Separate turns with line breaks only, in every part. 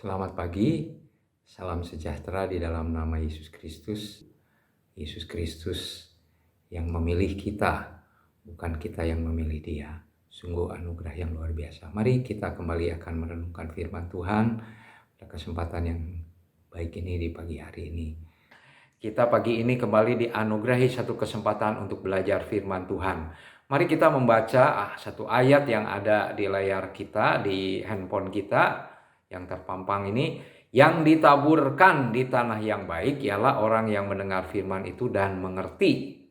Selamat pagi, salam sejahtera di dalam nama Yesus Kristus. Yesus Kristus yang memilih kita, bukan kita yang memilih Dia. Sungguh anugerah yang luar biasa. Mari kita kembali akan merenungkan firman Tuhan pada kesempatan yang baik ini di pagi hari ini. Kita pagi ini kembali dianugerahi satu kesempatan untuk belajar firman Tuhan. Mari kita membaca satu ayat yang ada di layar kita, di handphone kita yang terpampang ini. Yang ditaburkan di tanah yang baik ialah orang yang mendengar firman itu dan mengerti.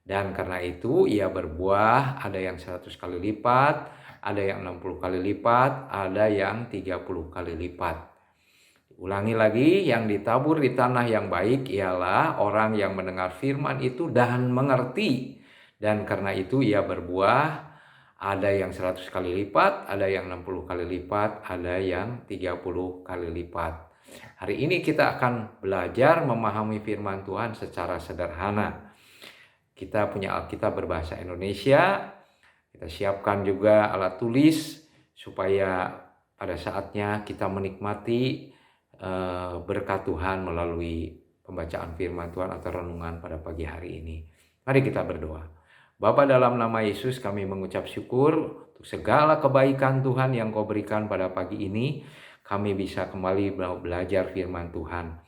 Dan karena itu ia berbuah, ada yang 100 kali lipat, ada yang 60 kali lipat, ada yang 30 kali lipat. Ulangi lagi, yang ditabur di tanah yang baik ialah orang yang mendengar firman itu dan mengerti. Dan karena itu ia berbuah, ada yang 100 kali lipat, ada yang 60 kali lipat, ada yang 30 kali lipat. Hari ini kita akan belajar memahami firman Tuhan secara sederhana. Kita punya Alkitab berbahasa Indonesia, kita siapkan juga alat tulis supaya pada saatnya kita menikmati berkat Tuhan melalui pembacaan firman Tuhan atau renungan pada pagi hari ini. Mari kita berdoa. Bapa, dalam nama Yesus kami mengucap syukur untuk segala kebaikan Tuhan yang Kau berikan pada pagi ini. Kami bisa kembali belajar firman Tuhan.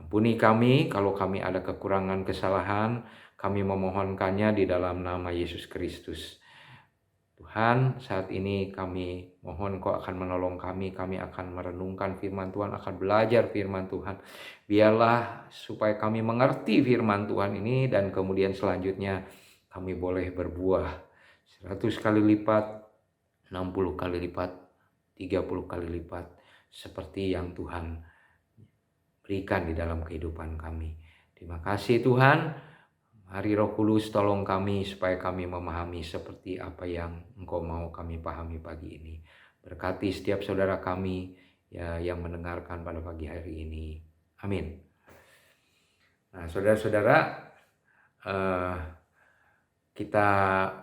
Ampuni kami kalau kami ada kekurangan kesalahan. Kami memohonkannya di dalam nama Yesus Kristus. Tuhan, saat ini kami mohon Kau akan menolong kami akan merenungkan firman Tuhan, akan belajar firman Tuhan. Biarlah supaya kami mengerti firman Tuhan ini dan kemudian selanjutnya kami boleh berbuah 100 kali lipat, 60 kali lipat, 30 kali lipat seperti yang Tuhan berikan di dalam kehidupan kami. Terima kasih Tuhan. Mari Roh Kudus tolong kami supaya kami memahami seperti apa yang Engkau mau kami pahami pagi ini. Berkati setiap saudara kami ya, yang mendengarkan pada pagi hari ini. Amin. Nah, saudara-saudara, kita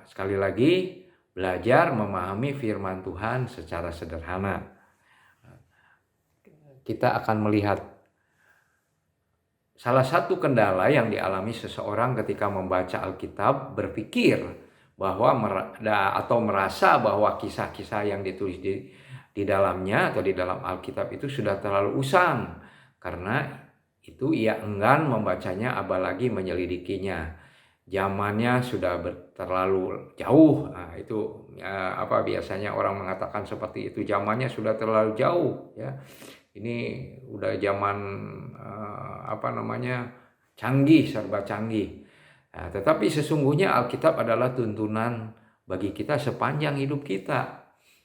sekali lagi belajar memahami firman Tuhan secara sederhana. Kita akan melihat salah satu kendala yang dialami seseorang ketika membaca Alkitab, berpikir bahwa atau merasa bahwa kisah-kisah yang ditulis di dalamnya atau di dalam Alkitab itu sudah terlalu usang. Karena itu ia enggan membacanya apalagi menyelidikinya. Zamannya sudah terlalu jauh. Nah, itu biasanya orang mengatakan seperti itu, zamannya sudah terlalu jauh ya. Ini udah zaman canggih, serba canggih. Nah, tetapi sesungguhnya Alkitab adalah tuntunan bagi kita sepanjang hidup kita.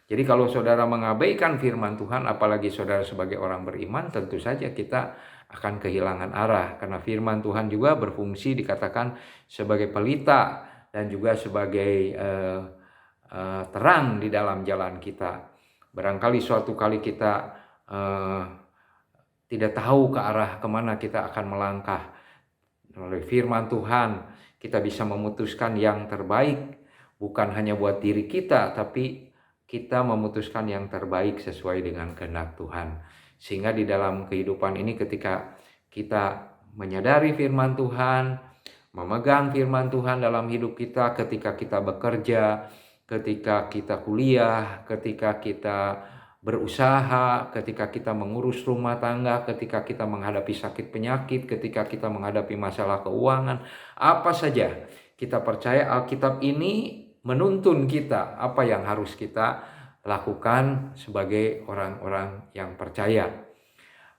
Jadi kalau saudara mengabaikan firman Tuhan, apalagi saudara sebagai orang beriman, tentu saja kita akan kehilangan arah. Karena firman Tuhan juga berfungsi dikatakan sebagai pelita dan juga sebagai terang di dalam jalan kita. Barangkali suatu kali kita tidak tahu ke arah kemana kita akan melangkah. Melalui firman Tuhan kita bisa memutuskan yang terbaik, bukan hanya buat diri kita, tapi kita memutuskan yang terbaik sesuai dengan kehendak Tuhan. Sehingga di dalam kehidupan ini ketika kita menyadari firman Tuhan, memegang firman Tuhan dalam hidup kita, ketika kita bekerja, ketika kita kuliah, ketika kita berusaha, ketika kita mengurus rumah tangga, ketika kita menghadapi sakit penyakit, ketika kita menghadapi masalah keuangan, apa saja, kita percaya Alkitab ini menuntun kita apa yang harus kita lakukan sebagai orang-orang yang percaya.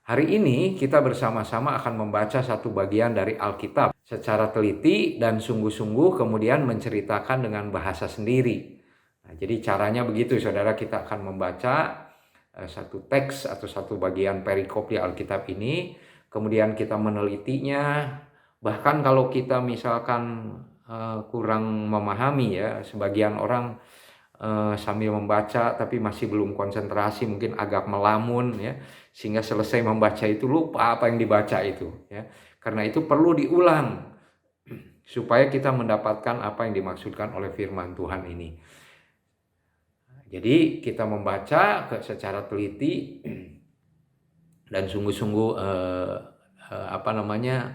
Hari ini kita bersama-sama akan membaca satu bagian dari Alkitab secara teliti dan sungguh-sungguh, kemudian menceritakan dengan bahasa sendiri. Nah, jadi caranya begitu, saudara, kita akan membaca satu teks atau satu bagian perikop di Alkitab ini, kemudian kita menelitinya. Bahkan kalau kita misalkan kurang memahami ya, sebagian orang sambil membaca tapi masih belum konsentrasi, mungkin agak melamun ya, sehingga selesai membaca itu lupa apa yang dibaca itu ya. Karena itu perlu diulang supaya kita mendapatkan apa yang dimaksudkan oleh firman Tuhan ini. Jadi kita membaca secara teliti dan sungguh-sungguh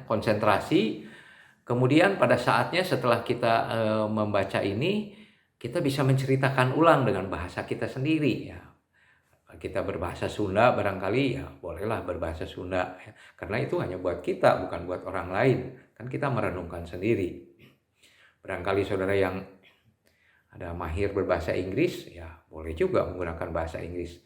konsentrasi. Kemudian pada saatnya setelah kita membaca ini, kita bisa menceritakan ulang dengan bahasa kita sendiri ya. Kita berbahasa Sunda barangkali ya bolehlah berbahasa Sunda ya. Karena itu hanya buat kita, bukan buat orang lain. Kan kita merenungkan sendiri. Barangkali saudara yang ada mahir berbahasa Inggris ya boleh juga menggunakan bahasa Inggris.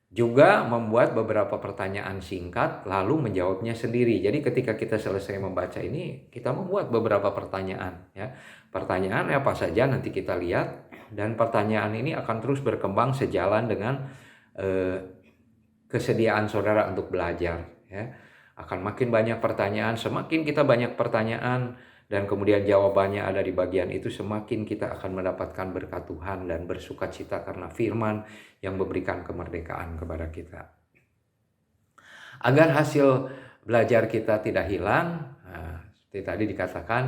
Juga membuat beberapa pertanyaan singkat lalu menjawabnya sendiri. Jadi ketika kita selesai membaca ini, kita membuat beberapa pertanyaan ya. Pertanyaan apa saja nanti kita lihat, dan pertanyaan ini akan terus berkembang sejalan dengan kesediaan saudara untuk belajar ya. Akan makin banyak pertanyaan, semakin kita banyak pertanyaan dan kemudian jawabannya ada di bagian itu, semakin kita akan mendapatkan berkat Tuhan dan bersukacita karena firman yang memberikan kemerdekaan kepada kita. Agar hasil belajar kita tidak hilang, seperti tadi dikatakan,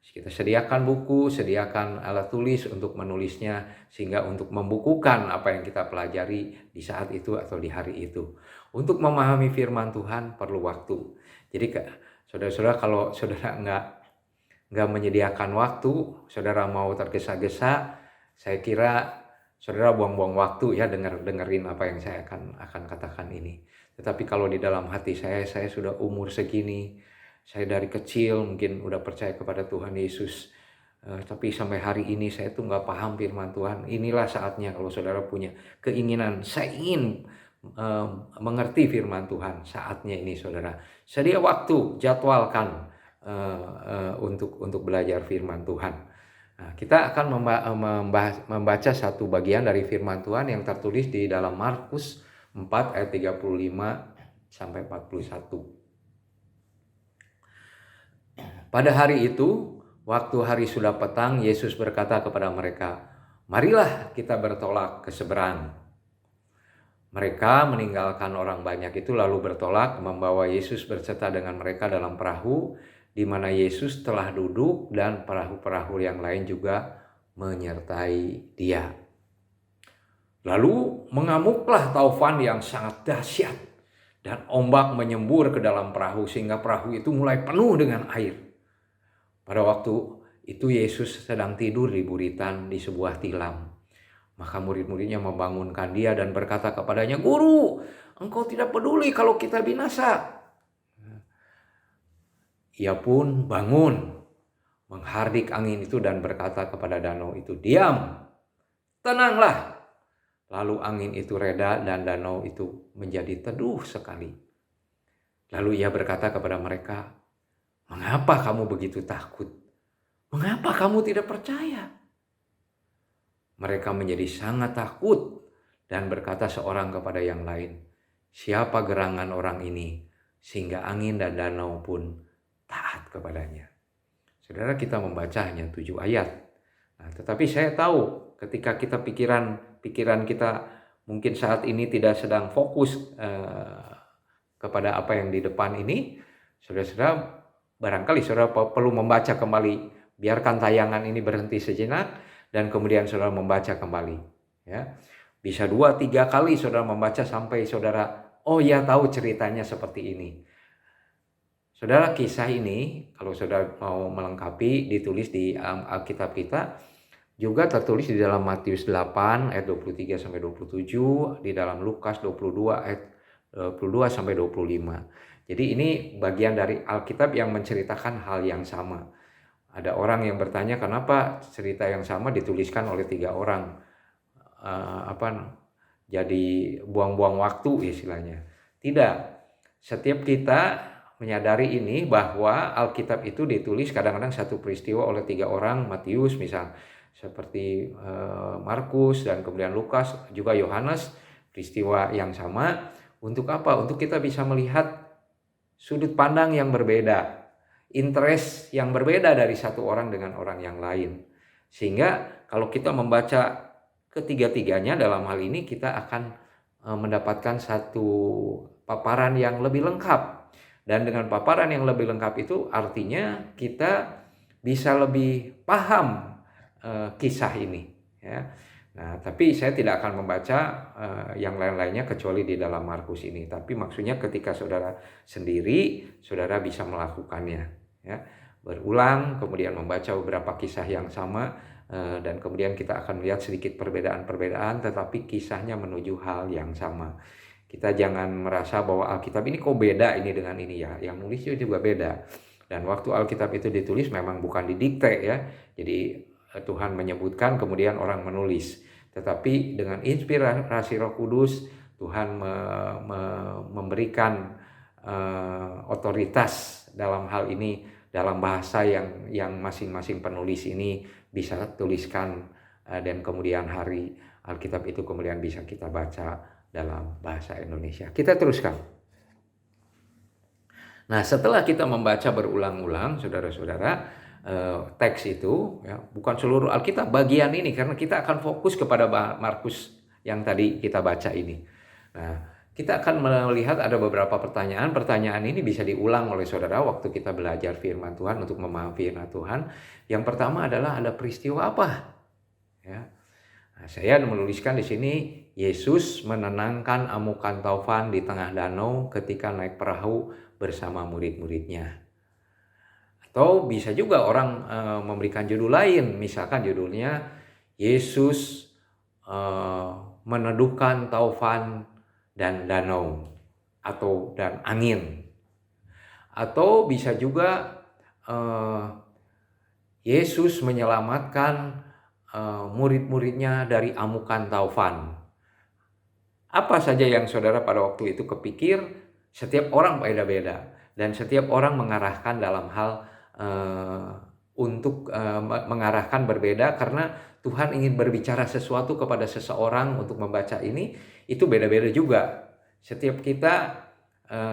kita sediakan buku, sediakan alat tulis untuk menulisnya, sehingga untuk membukukan apa yang kita pelajari di saat itu atau di hari itu. Untuk memahami firman Tuhan perlu waktu. Jadi saudara-saudara, kalau saudara nggak menyediakan waktu, saudara mau tergesa-gesa, saya kira saudara buang-buang waktu ya dengerin apa yang saya akan katakan ini. Tetapi kalau di dalam hati saya sudah umur segini, saya dari kecil mungkin udah percaya kepada Tuhan Yesus, tapi sampai hari ini saya tuh nggak paham firman Tuhan. Inilah saatnya kalau saudara punya keinginan, saya ingin mengerti firman Tuhan, saatnya ini saudara. Sedia waktu, jadwalkan untuk belajar firman Tuhan. Nah, kita akan membaca satu bagian dari firman Tuhan yang tertulis di dalam Markus 4 ayat 35 sampai 41. Pada hari itu, waktu hari sudah petang, Yesus berkata kepada mereka, "Marilah kita bertolak ke seberang." Mereka meninggalkan orang banyak itu lalu bertolak membawa Yesus berserta dengan mereka dalam perahu, di mana Yesus telah duduk dan perahu-perahu yang lain juga menyertai dia. Lalu mengamuklah taufan yang sangat dahsyat dan ombak menyembur ke dalam perahu sehingga perahu itu mulai penuh dengan air. Pada waktu itu Yesus sedang tidur di buritan di sebuah tilam. Maka murid-muridnya membangunkan dia dan berkata kepadanya, "Guru, engkau tidak peduli kalau kita binasa." Ia pun bangun, menghardik angin itu dan berkata kepada danau itu, "Diam, tenanglah." Lalu angin itu reda dan danau itu menjadi teduh sekali. Lalu ia berkata kepada mereka, "Mengapa kamu begitu takut? Mengapa kamu tidak percaya?" Mereka menjadi sangat takut dan berkata seorang kepada yang lain, "Siapa gerangan orang ini sehingga angin dan danau pun taat kepadanya?" Saudara, kita membaca hanya 7 ayat. Nah, tetapi saya tahu ketika kita pikiran kita mungkin saat ini tidak sedang fokus kepada apa yang di depan ini, saudara-saudara barangkali saudara perlu membaca kembali. Biarkan tayangan ini berhenti sejenak dan kemudian saudara membaca kembali. Ya, bisa 2-3 kali saudara membaca sampai saudara, oh ya tahu ceritanya seperti ini. Saudara, kisah ini kalau saudara mau melengkapi ditulis di Alkitab kita, juga tertulis di dalam Matius 8 ayat 23 sampai 27, di dalam Lukas 22 ayat 22 sampai 25. Jadi ini bagian dari Alkitab yang menceritakan hal yang sama. Ada orang yang bertanya kenapa cerita yang sama dituliskan oleh 3 orang. Jadi buang-buang waktu istilahnya. Tidak. Setiap kita menyadari ini bahwa Alkitab itu ditulis kadang-kadang satu peristiwa oleh 3 orang, Matius misal, seperti Markus dan kemudian Lukas, juga Yohanes, peristiwa yang sama. Untuk apa? Untuk kita bisa melihat sudut pandang yang berbeda, interest yang berbeda dari satu orang dengan orang yang lain. Sehingga kalau kita membaca ketiga-tiganya dalam hal ini, kita akan mendapatkan satu paparan yang lebih lengkap. Dan dengan paparan yang lebih lengkap itu artinya kita bisa lebih paham kisah ini. Ya. Nah, tapi saya tidak akan membaca yang lain-lainnya kecuali di dalam Markus ini. Tapi maksudnya ketika saudara sendiri, saudara bisa melakukannya, ya. Berulang, kemudian membaca beberapa kisah yang sama, dan kemudian kita akan melihat sedikit perbedaan-perbedaan, tetapi kisahnya menuju hal yang sama. Kita jangan merasa bahwa Alkitab ini kok beda ini dengan ini, ya. Yang nulisnya juga beda. Dan waktu Alkitab itu ditulis memang bukan didikte, ya. Jadi Tuhan menyebutkan kemudian orang menulis, tetapi dengan inspirasi Roh Kudus Tuhan memberikan otoritas dalam hal ini, dalam bahasa yang masing-masing penulis ini bisa tuliskan, dan kemudian hari Alkitab itu kemudian bisa kita baca dalam bahasa Indonesia. Kita teruskan. Nah, setelah kita membaca berulang-ulang, saudara-saudara, teks itu, ya, bukan seluruh Alkitab, bagian ini, karena kita akan fokus kepada Markus yang tadi kita baca ini. Nah, kita akan melihat ada beberapa pertanyaan. Pertanyaan ini bisa diulang oleh saudara waktu kita belajar firman Tuhan untuk memahami firman Tuhan. Yang pertama adalah ada peristiwa apa? Ya. Nah, saya menuliskan di sini, Yesus menenangkan amukan taufan di tengah danau ketika naik perahu bersama murid-muridnya. Atau bisa juga orang memberikan judul lain, misalkan judulnya Yesus meneduhkan taufan dan danau dan angin. Atau bisa juga Yesus menyelamatkan murid-muridnya dari amukan taufan. Apa saja yang saudara pada waktu itu kepikir, setiap orang beda-beda, dan setiap orang mengarahkan dalam hal untuk mengarahkan berbeda, karena Tuhan ingin berbicara sesuatu kepada seseorang untuk membaca ini, itu beda-beda juga. Setiap kita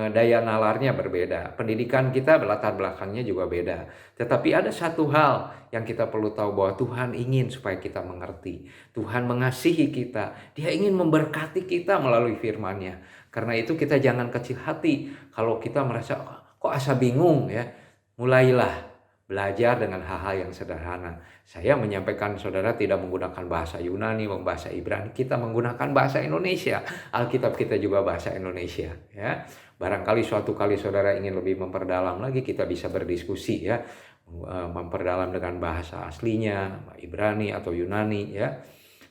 daya nalarnya berbeda, pendidikan kita, latar belakangnya juga beda. Tetapi ada satu hal yang kita perlu tahu, bahwa Tuhan ingin supaya kita mengerti. Tuhan mengasihi kita, Dia ingin memberkati kita melalui firman-Nya. Karena itu kita jangan kecil hati kalau kita merasa kok asa bingung, ya. Mulailah belajar dengan hal-hal yang sederhana. Saya menyampaikan saudara tidak menggunakan bahasa Yunani, bahasa Ibrani, kita menggunakan bahasa Indonesia. Alkitab kita juga bahasa Indonesia, ya. Barangkali suatu kali saudara ingin lebih memperdalam lagi, kita bisa berdiskusi, ya. Memperdalam dengan bahasa aslinya, Ibrani atau Yunani, ya.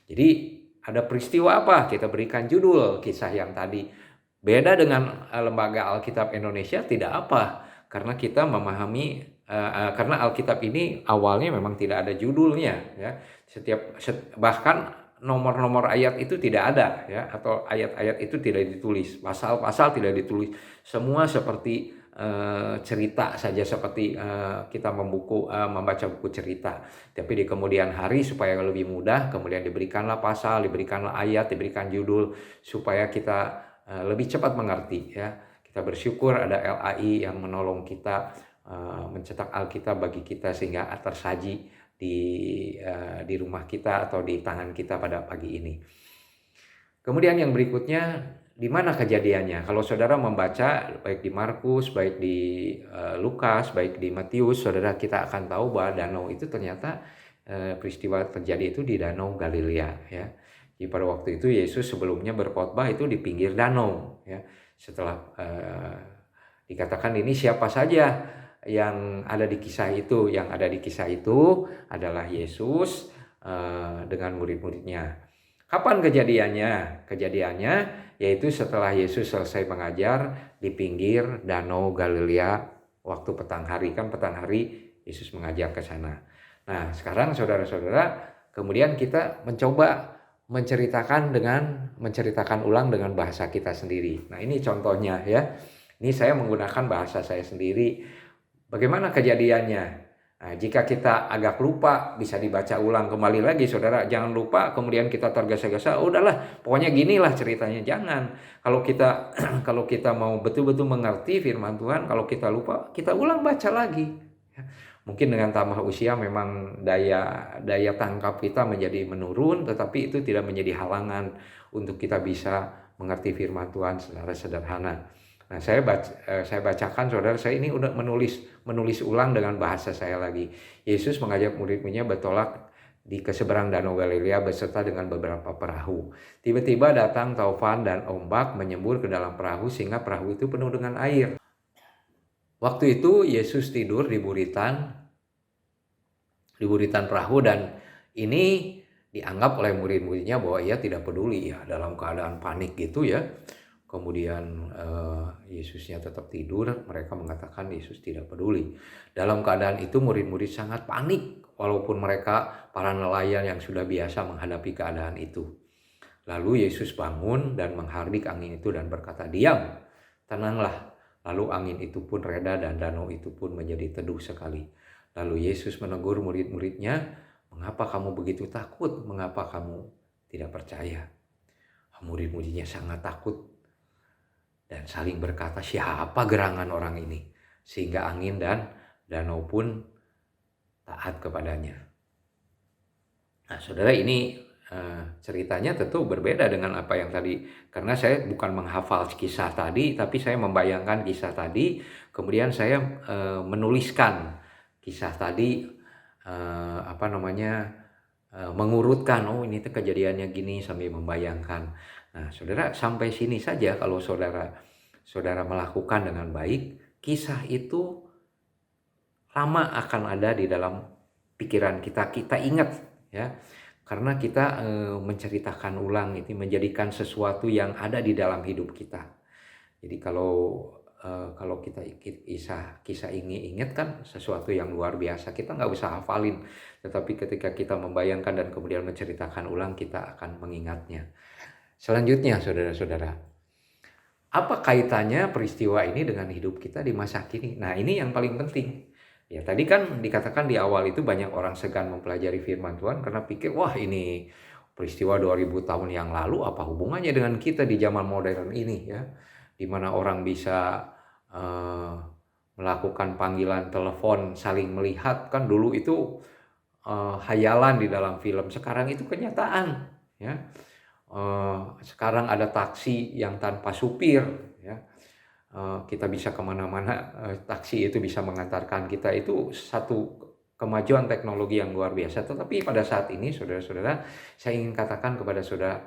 Jadi ada peristiwa apa? Kita berikan judul kisah yang tadi. Beda dengan lembaga Alkitab Indonesia tidak apa, karena kita memahami, karena Alkitab ini awalnya memang tidak ada judulnya, ya. Bahkan nomor-nomor ayat itu tidak ada, ya, atau ayat-ayat itu tidak ditulis, pasal-pasal tidak ditulis, semua seperti cerita saja, seperti kita membaca buku cerita. Tapi di kemudian hari supaya lebih mudah, kemudian diberikanlah pasal, diberikanlah ayat, diberikan judul supaya kita lebih cepat mengerti, ya. Kita bersyukur ada LAI yang menolong kita mencetak Alkitab bagi kita sehingga tersaji di rumah kita atau di tangan kita pada pagi ini. Kemudian yang berikutnya, di mana kejadiannya? Kalau saudara membaca baik di Markus, baik di Lukas, baik di Matius, saudara kita akan tahu bahwa danau itu ternyata peristiwa terjadi itu di Danau Galilea, ya. Jadi pada waktu itu Yesus sebelumnya berkhotbah itu di pinggir danau, ya. Setelah dikatakan ini siapa saja yang ada di kisah itu. Yang ada di kisah itu adalah Yesus dengan murid-muridnya. Kapan kejadiannya? Kejadiannya yaitu setelah Yesus selesai mengajar di pinggir Danau Galilea waktu petang hari. Kan petang hari Yesus mengajar ke sana. Nah, sekarang saudara-saudara, kemudian kita mencoba menceritakan ulang dengan bahasa kita sendiri. Nah, ini contohnya, ya. Ini saya menggunakan bahasa saya sendiri. Bagaimana kejadiannya? Nah, jika kita agak lupa, bisa dibaca ulang kembali lagi, saudara. Jangan lupa kemudian kita tergesa-gesa, udahlah, pokoknya ginilah ceritanya. Jangan. Kalau kita mau betul-betul mengerti firman Tuhan, kalau kita lupa, kita ulang baca lagi. Mungkin dengan tambah usia memang daya tangkap kita menjadi menurun, tetapi itu tidak menjadi halangan untuk kita bisa mengerti firman Tuhan secara sederhana. Nah, saya bacakan, saudara, saya ini udah menulis ulang dengan bahasa saya lagi. Yesus mengajak murid-muridnya bertolak di keseberang Danau Galilea beserta dengan beberapa perahu. Tiba-tiba datang taufan dan ombak menyembur ke dalam perahu sehingga perahu itu penuh dengan air. Waktu itu Yesus tidur di buritan perahu, dan ini dianggap oleh murid-muridnya bahwa ia tidak peduli ya, dalam keadaan panik gitu ya. Kemudian Yesusnya tetap tidur, mereka mengatakan Yesus tidak peduli. Dalam keadaan itu murid-murid sangat panik walaupun mereka para nelayan yang sudah biasa menghadapi keadaan itu. Lalu Yesus bangun dan menghardik angin itu dan berkata, "Diam, tenanglah." Lalu angin itu pun reda dan danau itu pun menjadi teduh sekali. Lalu Yesus menegur murid-muridnya, "Mengapa kamu begitu takut? Mengapa kamu tidak percaya?" Murid-muridnya sangat takut dan saling berkata, "Siapa gerangan orang ini?" Sehingga angin dan danau pun taat kepadanya. Nah, saudara, ini ceritanya tentu berbeda dengan apa yang tadi. Karena saya bukan menghafal kisah tadi, tapi saya membayangkan kisah tadi. Kemudian saya menuliskan kisah tadi, mengurutkan, oh ini tuh kejadiannya gini, sambil membayangkan. Nah, saudara, sampai sini saja kalau saudara melakukan dengan baik, kisah itu lama akan ada di dalam pikiran kita ingat ya, karena kita menceritakan ulang itu menjadikan sesuatu yang ada di dalam hidup kita. Jadi kalau kita kisah ini ingat kan sesuatu yang luar biasa, kita nggak usah hafalin, tetapi ketika kita membayangkan dan kemudian menceritakan ulang, kita akan mengingatnya. Selanjutnya, saudara-saudara, apa kaitannya peristiwa ini dengan hidup kita di masa kini? Nah, ini yang paling penting. Ya, tadi kan dikatakan di awal itu banyak orang segan mempelajari firman Tuhan karena pikir, wah ini peristiwa 2000 tahun yang lalu, apa hubungannya dengan kita di zaman modern ini ya, di mana orang bisa melakukan panggilan telepon saling melihat. Kan dulu itu hayalan di dalam film, sekarang itu kenyataan ya. Sekarang ada taksi yang tanpa supir ya. Kita bisa kemana-mana, taksi itu bisa mengantarkan kita. Itu satu kemajuan teknologi yang luar biasa. Tetapi pada saat ini, saudara-saudara, saya ingin katakan kepada saudara,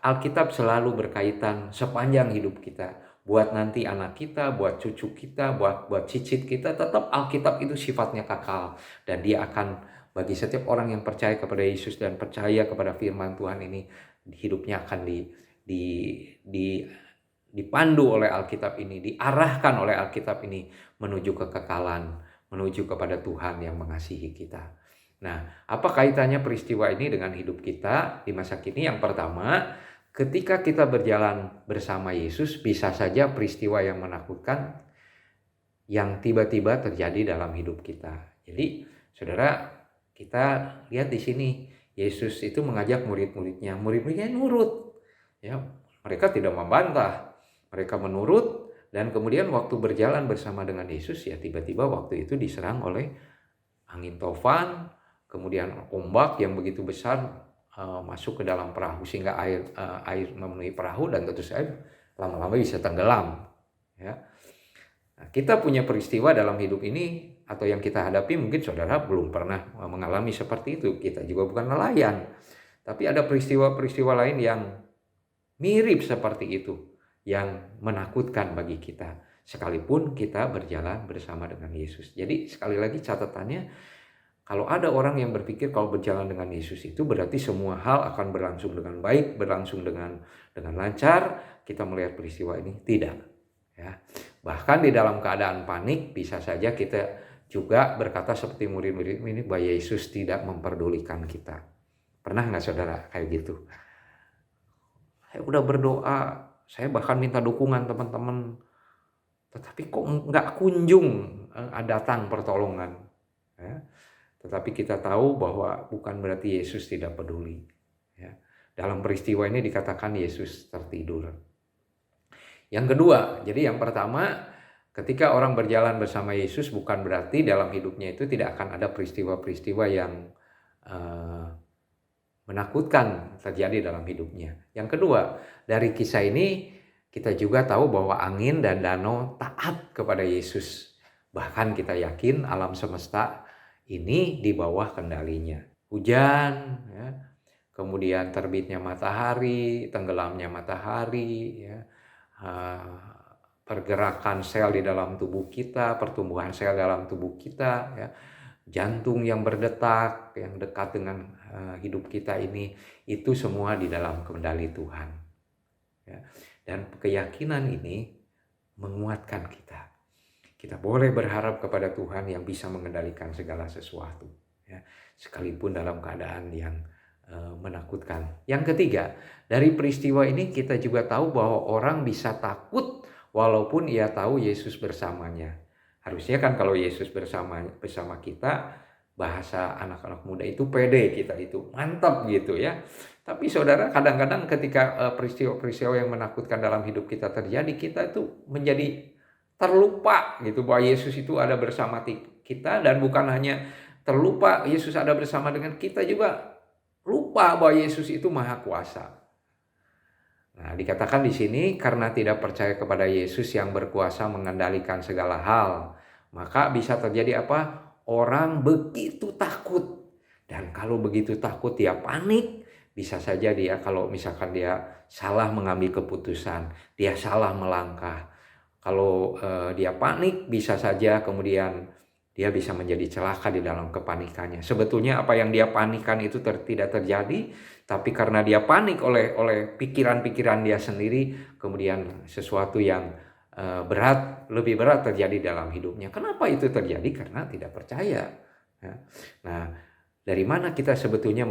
Alkitab selalu berkaitan sepanjang hidup kita. Buat nanti anak kita, buat cucu kita, buat cicit kita, tetap Alkitab itu sifatnya kekal. Dan dia akan, bagi setiap orang yang percaya kepada Yesus dan percaya kepada firman Tuhan ini, hidupnya akan dipandu oleh Alkitab ini, diarahkan oleh Alkitab ini menuju kekekalan, menuju kepada Tuhan yang mengasihi kita. Nah, apa kaitannya peristiwa ini dengan hidup kita di masa kini? Yang pertama, ketika kita berjalan bersama Yesus, bisa saja peristiwa yang menakutkan yang tiba-tiba terjadi dalam hidup kita. Jadi, saudara, kita lihat di sini, Yesus itu mengajak murid-muridnya nurut. Ya, mereka tidak membantah, mereka menurut, dan kemudian waktu berjalan bersama dengan Yesus, ya tiba-tiba waktu itu diserang oleh angin taufan, kemudian ombak yang begitu besar masuk ke dalam perahu sehingga air memenuhi perahu dan tentu saja lama-lama bisa tenggelam. Ya. Nah, kita punya peristiwa dalam hidup ini atau yang kita hadapi, mungkin saudara belum pernah mengalami seperti itu. Kita juga bukan nelayan, tapi ada peristiwa-peristiwa lain yang mirip seperti itu, yang menakutkan bagi kita, sekalipun kita berjalan bersama dengan Yesus. Jadi sekali lagi catatannya, kalau ada orang yang berpikir kalau berjalan dengan Yesus itu berarti semua hal akan berlangsung dengan baik, berlangsung dengan lancar, kita melihat peristiwa ini, tidak. Ya. Bahkan di dalam keadaan panik, bisa saja kita juga berkata seperti murid-murid ini, bahwa Yesus tidak memperdulikan kita. Pernah nggak saudara kayak gitu? Saya udah berdoa, saya bahkan minta dukungan teman-teman, tetapi kok nggak kunjung datang pertolongan. Ya. Tetapi kita tahu bahwa bukan berarti Yesus tidak peduli. Ya. Dalam peristiwa ini dikatakan Yesus tertidur. Yang kedua, jadi yang pertama, ketika orang berjalan bersama Yesus bukan berarti dalam hidupnya itu tidak akan ada peristiwa-peristiwa yang menakutkan terjadi dalam hidupnya. Yang kedua, dari kisah ini kita juga tahu bahwa angin dan danau taat kepada Yesus. Bahkan kita yakin alam semesta ini di bawah kendalinya. Hujan, ya, kemudian terbitnya matahari, tenggelamnya matahari, ya, pergerakan sel di dalam tubuh kita, pertumbuhan sel dalam tubuh kita, ya, jantung yang berdetak, yang dekat dengan hidup kita ini, itu semua di dalam kendali Tuhan. Ya. Dan keyakinan ini menguatkan kita. Kita boleh berharap kepada Tuhan yang bisa mengendalikan segala sesuatu, ya, sekalipun dalam keadaan yang menakutkan. Yang ketiga, dari peristiwa ini kita juga tahu bahwa orang bisa takut walaupun ia tahu Yesus bersamanya. Harusnya kan kalau Yesus bersama kita, bahasa anak-anak muda itu pede, kita itu mantap gitu ya. Tapi saudara, kadang-kadang ketika peristiwa-peristiwa yang menakutkan dalam hidup kita terjadi, kita itu menjadi terlupa gitu bahwa Yesus itu ada bersama kita, dan bukan hanya terlupa Yesus ada bersama dengan kita, juga lupa bahwa Yesus itu maha kuasa. Nah, dikatakan di sini karena tidak percaya kepada Yesus yang berkuasa mengendalikan segala hal, maka bisa terjadi apa? Orang begitu takut. Dan kalau begitu takut dia panik, bisa saja dia kalau misalkan dia salah mengambil keputusan, dia salah melangkah. Kalau dia panik, bisa saja kemudian dia bisa menjadi celaka di dalam kepanikannya. Sebetulnya apa yang dia panikkan itu tidak terjadi, tapi karena dia panik oleh pikiran-pikiran dia sendiri, kemudian sesuatu yang lebih berat terjadi dalam hidupnya. Kenapa itu terjadi? Karena tidak percaya. Nah, dari mana kita sebetulnya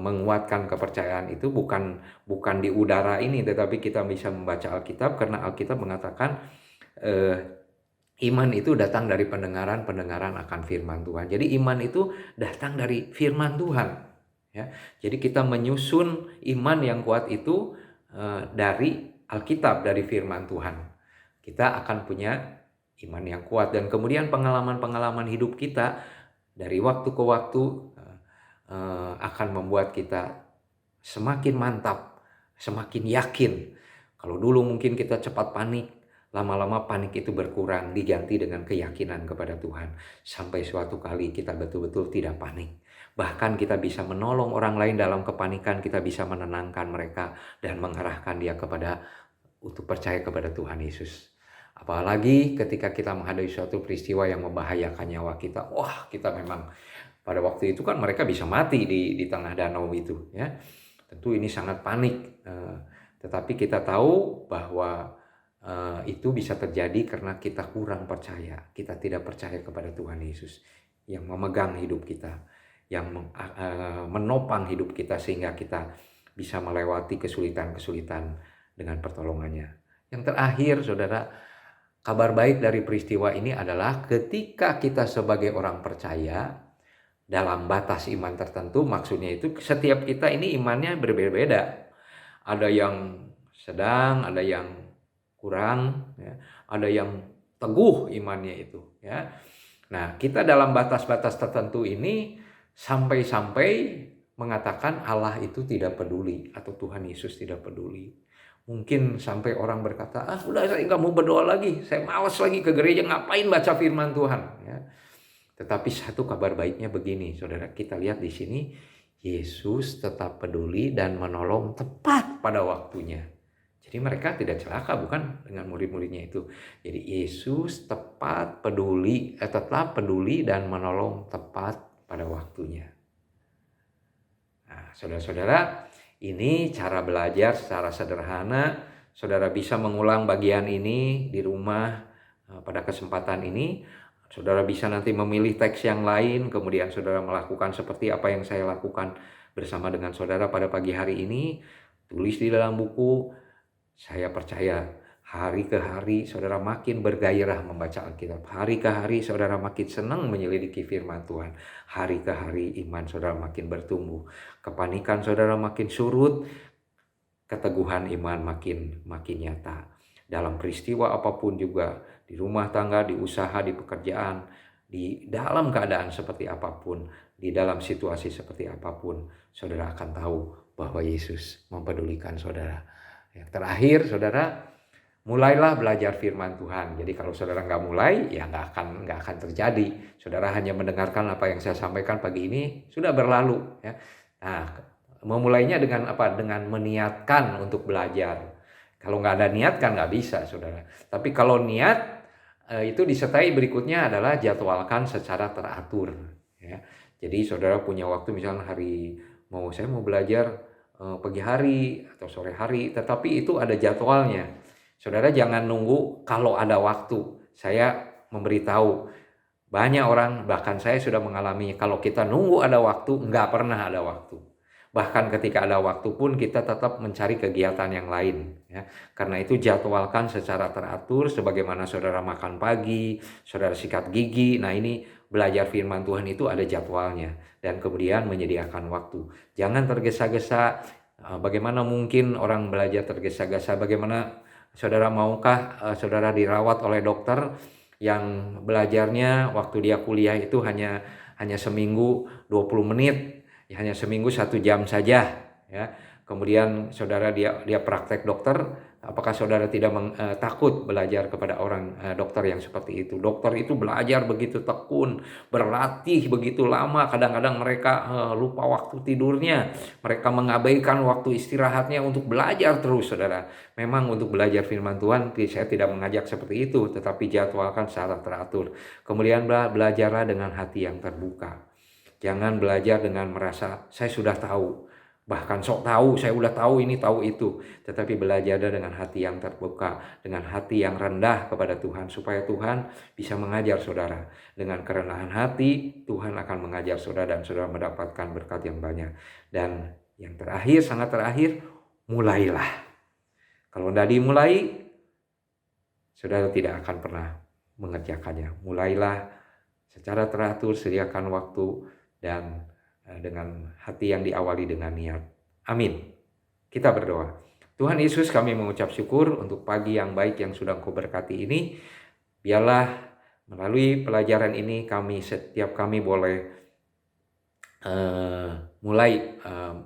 menguatkan kepercayaan itu? Bukan di udara ini, tetapi kita bisa membaca Alkitab, karena Alkitab mengatakan iman itu datang dari pendengaran akan firman Tuhan. Jadi iman itu datang dari firman Tuhan. Ya. Jadi kita menyusun iman yang kuat itu dari Alkitab, dari firman Tuhan. Kita akan punya iman yang kuat, dan kemudian pengalaman-pengalaman hidup kita dari waktu ke waktu akan membuat kita semakin mantap, semakin yakin. Kalau dulu mungkin kita cepat panik, lama-lama panik itu berkurang, diganti dengan keyakinan kepada Tuhan. Sampai suatu kali kita betul-betul tidak panik. Bahkan kita bisa menolong orang lain dalam kepanikan, kita bisa menenangkan mereka dan mengarahkan dia untuk percaya kepada Tuhan Yesus. Apalagi ketika kita menghadapi suatu peristiwa yang membahayakan nyawa kita. Wah, kita memang pada waktu itu kan mereka bisa mati di tengah danau itu, ya. Tentu ini sangat panik. Tetapi kita tahu bahwa itu bisa terjadi karena kita kurang percaya. Kita tidak percaya kepada Tuhan Yesus yang memegang hidup kita, yang menopang hidup kita sehingga kita bisa melewati kesulitan-kesulitan dengan pertolongannya. Yang terakhir, saudara, kabar baik dari peristiwa ini adalah ketika kita sebagai orang percaya dalam batas iman tertentu, maksudnya itu setiap kita ini imannya berbeda-beda. Ada yang sedang, ada yang kurang, ya. Ada yang teguh imannya itu, ya. Nah, kita dalam batas-batas tertentu ini sampai-sampai mengatakan Allah itu tidak peduli atau Tuhan Yesus tidak peduli. Mungkin sampai orang berkata, udah saya nggak mau berdoa lagi, saya malas lagi ke gereja, ngapain baca firman Tuhan, ya. Tetapi satu kabar baiknya begini, saudara, kita lihat di sini, Yesus tetap peduli dan menolong tepat pada waktunya. Jadi mereka tidak celaka, bukan, dengan murid-muridnya itu. Jadi Yesus tetap peduli dan menolong tepat pada waktunya. Nah, saudara-saudara, ini cara belajar secara sederhana. Saudara bisa mengulang bagian ini di rumah pada kesempatan ini. Saudara bisa nanti memilih teks yang lain, kemudian saudara melakukan seperti apa yang saya lakukan bersama dengan saudara pada pagi hari ini. Tulis di dalam buku. Saya percaya hari ke hari saudara makin bergairah membaca Alkitab. Hari ke hari saudara makin senang menyelidiki firman Tuhan. Hari ke hari iman saudara makin bertumbuh. Kepanikan saudara makin surut. Keteguhan iman makin nyata. Dalam peristiwa apapun juga, di rumah tangga, di usaha, di pekerjaan, di dalam keadaan seperti apapun, di dalam situasi seperti apapun, saudara akan tahu bahwa Yesus mempedulikan saudara. Yang terakhir, saudara, mulailah belajar firman Tuhan. Jadi kalau saudara nggak mulai, ya nggak akan terjadi. Saudara hanya mendengarkan apa yang saya sampaikan pagi ini, sudah berlalu. Ya. Nah, memulainya dengan apa? Dengan meniatkan untuk belajar. Kalau nggak ada niat kan nggak bisa, saudara. Tapi kalau niat, itu disertai berikutnya adalah jadwalkan secara teratur. Ya. Jadi saudara punya waktu misalnya saya mau belajar pagi hari atau sore hari, tetapi itu ada jadwalnya. Saudara jangan nunggu kalau ada waktu. Saya memberitahu, banyak orang, bahkan saya sudah mengalami, kalau kita nunggu ada waktu, nggak pernah ada waktu. Bahkan ketika ada waktu pun kita tetap mencari kegiatan yang lain. Ya. Karena itu jadwalkan secara teratur, sebagaimana saudara makan pagi, saudara sikat gigi. Nah ini belajar firman Tuhan itu ada jadwalnya. Dan kemudian menyediakan waktu. Jangan tergesa-gesa. Bagaimana mungkin orang belajar tergesa-gesa? Bagaimana saudara maukah saudara dirawat oleh dokter yang belajarnya waktu dia kuliah itu hanya seminggu 20 menit, hanya seminggu 1 jam saja, ya. Kemudian saudara dia praktek dokter, apakah saudara tidak takut belajar kepada orang dokter yang seperti itu? Dokter itu belajar begitu tekun, berlatih begitu lama, kadang-kadang mereka lupa waktu tidurnya, mereka mengabaikan waktu istirahatnya untuk belajar terus, saudara. Memang untuk belajar firman Tuhan, saya tidak mengajak seperti itu, tetapi jadwalkan secara teratur. Kemudian belajarlah dengan hati yang terbuka. Jangan belajar dengan merasa saya sudah tahu, bahkan sok tahu, saya udah tahu ini tahu itu. Tetapi belajar dengan hati yang terbuka, dengan hati yang rendah kepada Tuhan, supaya Tuhan bisa mengajar saudara. Dengan kerendahan hati, Tuhan akan mengajar saudara dan saudara mendapatkan berkat yang banyak. Dan yang terakhir, sangat terakhir, mulailah. Kalau tidak dimulai, saudara tidak akan pernah mengerjakannya. Mulailah secara teratur, sediakan waktu, dan dengan hati yang diawali dengan niat. Amin. Kita berdoa. Tuhan Yesus, kami mengucap syukur untuk pagi yang baik yang sudah Engkau berkati ini. Biarlah melalui pelajaran ini setiap kami boleh mulai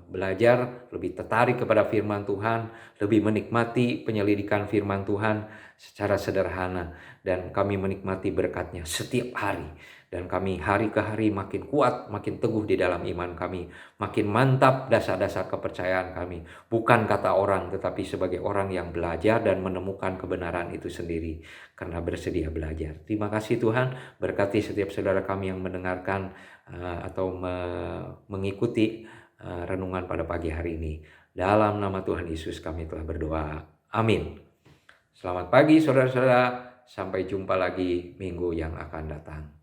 belajar, lebih tertarik kepada firman Tuhan, lebih menikmati penyelidikan firman Tuhan secara sederhana, dan kami menikmati berkatnya setiap hari. Dan kami hari ke hari makin kuat, makin teguh di dalam iman kami, makin mantap dasar-dasar kepercayaan kami. Bukan kata orang, tetapi sebagai orang yang belajar dan menemukan kebenaran itu sendiri, karena bersedia belajar. Terima kasih Tuhan, berkati setiap saudara kami yang mendengarkan atau mengikuti renungan pada pagi hari ini. Dalam nama Tuhan Yesus kami telah berdoa. Amin. Selamat pagi saudara-saudara, sampai jumpa lagi minggu yang akan datang.